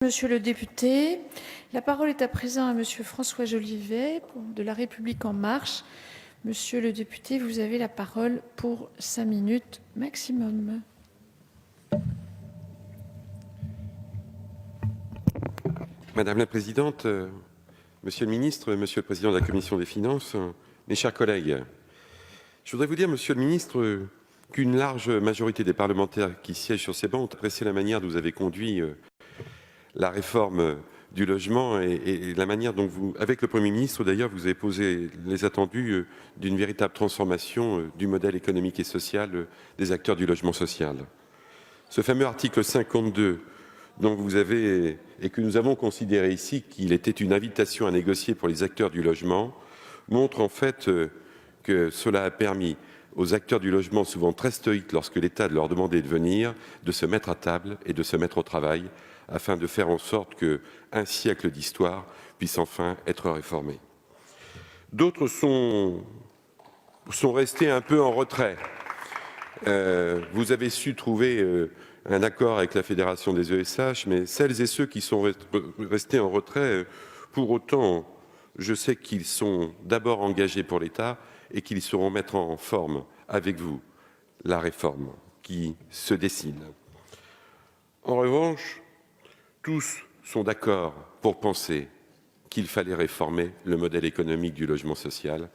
Monsieur le député, la parole est à présent à Monsieur François Jolivet de La République En Marche. Monsieur le député, vous avez la parole pour 5 minutes maximum. Madame la Présidente, Monsieur le Ministre, Monsieur le Président de la Commission des Finances, mes chers collègues, je voudrais vous dire, Monsieur le Ministre, qu'une large majorité des parlementaires qui siègent sur ces bancs ont apprécié la manière dont vous avez conduit la réforme du logement et la manière dont vous, avec le Premier ministre d'ailleurs, vous avez posé les attendus d'une véritable transformation du modèle économique et social des acteurs du logement social. Ce fameux article 52 dont vous avez, et que nous avons considéré ici qu'il était une invitation à négocier pour les acteurs du logement, montre en fait que cela a permis aux acteurs du logement, souvent très stoïques lorsque l'État leur demandait de venir, de se mettre à table et de se mettre au travail afin de faire en sorte qu'un siècle d'histoire puisse enfin être réformé. D'autres sont restés un peu en retrait. Vous avez su trouver un accord avec la Fédération des ESH, mais celles et ceux qui sont restés en retrait, pour autant, je sais qu'ils sont d'abord engagés pour l'État et qu'ils sauront mettre en forme avec vous la réforme qui se dessine. En revanche, tous sont d'accord pour penser qu'il fallait réformer le modèle économique du logement social.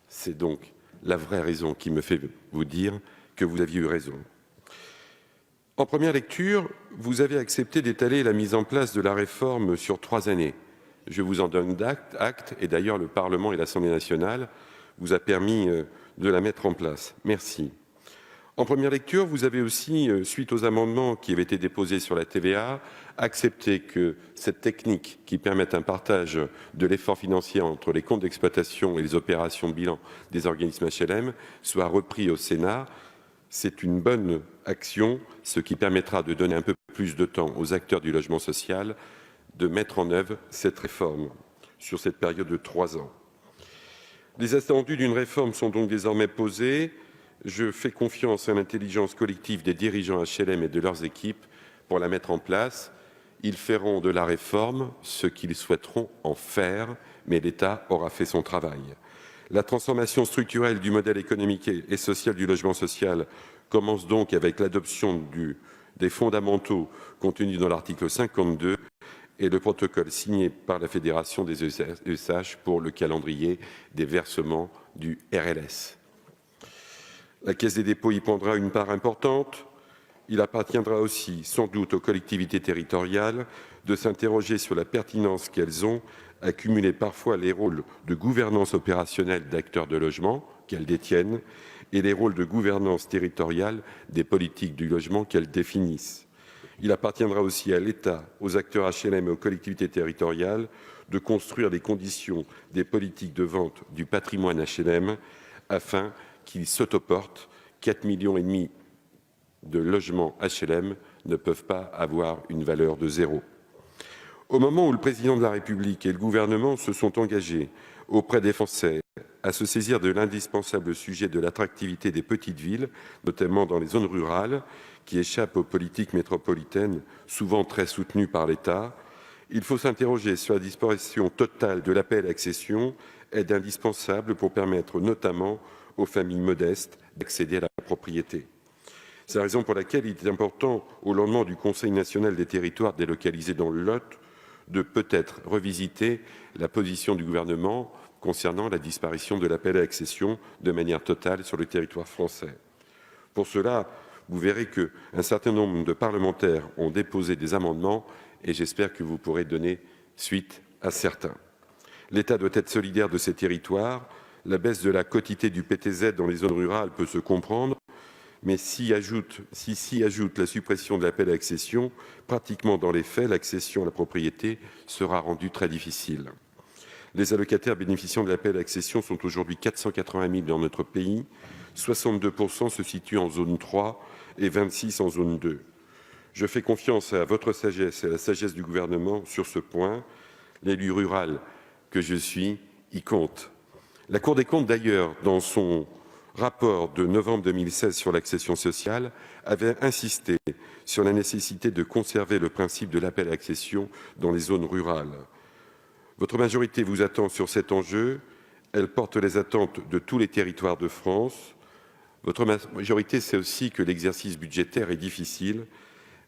C'est donc la vraie raison qui me fait vous dire que vous aviez eu raison. En première lecture, vous avez accepté d'étaler la mise en place de la réforme sur 3 années. Je vous en donne acte, et d'ailleurs le Parlement et l'Assemblée nationale vous a permis de la mettre en place. Merci. En première lecture, vous avez aussi, suite aux amendements qui avaient été déposés sur la TVA, accepté que cette technique qui permet un partage de l'effort financier entre les comptes d'exploitation et les opérations de bilan des organismes HLM soit repris au Sénat. C'est une bonne action, ce qui permettra de donner un peu plus de temps aux acteurs du logement social de mettre en œuvre cette réforme sur cette période de 3 ans. Les attendus d'une réforme sont donc désormais posés. Je fais confiance à l'intelligence collective des dirigeants HLM et de leurs équipes pour la mettre en place. Ils feront de la réforme ce qu'ils souhaiteront en faire, mais l'État aura fait son travail. La transformation structurelle du modèle économique et social du logement social commence donc avec l'adoption des fondamentaux contenus dans l'article 52 et le protocole signé par la Fédération des ESH pour le calendrier des versements du RLS. La Caisse des dépôts y prendra une part importante. Il appartiendra aussi, sans doute, aux collectivités territoriales de s'interroger sur la pertinence qu'elles ont à cumuler parfois les rôles de gouvernance opérationnelle d'acteurs de logement qu'elles détiennent et les rôles de gouvernance territoriale des politiques du logement qu'elles définissent. Il appartiendra aussi à l'État, aux acteurs HLM et aux collectivités territoriales de construire les conditions des politiques de vente du patrimoine HLM afin qu'ils s'autoportent. 4,5 millions de logements HLM ne peuvent pas avoir une valeur de 0. Au moment où le Président de la République et le gouvernement se sont engagés auprès des Français à se saisir de l'indispensable sujet de l'attractivité des petites villes, notamment dans les zones rurales, qui échappent aux politiques métropolitaines, souvent très soutenues par l'État, il faut s'interroger sur la disparition totale de l'APL-accession, aide indispensable pour permettre notamment aux familles modestes d'accéder à la propriété. C'est la raison pour laquelle il est important, au lendemain du Conseil national des territoires délocalisés dans le Lot, de peut-être revisiter la position du gouvernement concernant la disparition de l'appel à accession de manière totale sur le territoire français. Pour cela, vous verrez qu'un certain nombre de parlementaires ont déposé des amendements et j'espère que vous pourrez donner suite à certains. L'État doit être solidaire de ces territoires. La baisse de la quotité du PTZ dans les zones rurales peut se comprendre, mais s'y ajoute la suppression de l'appel à accession, pratiquement dans les faits, l'accession à la propriété sera rendue très difficile. Les allocataires bénéficiant de l'appel à accession sont aujourd'hui 480 000 dans notre pays, 62% se situent en zone 3 et 26% en zone 2. Je fais confiance à votre sagesse et à la sagesse du gouvernement sur ce point. L'élu rural que je suis y compte. La Cour des comptes, d'ailleurs, dans son rapport de novembre 2016 sur l'accession sociale avait insisté sur la nécessité de conserver le principe de l'appel à accession dans les zones rurales. Votre majorité vous attend sur cet enjeu. Elle porte les attentes de tous les territoires de France. Votre majorité sait aussi que l'exercice budgétaire est difficile,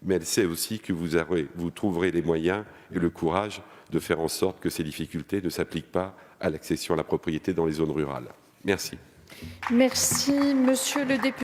mais elle sait aussi que vous trouverez les moyens et le courage de faire en sorte que ces difficultés ne s'appliquent pas à l'accession à la propriété dans les zones rurales. Merci. Merci, monsieur le député.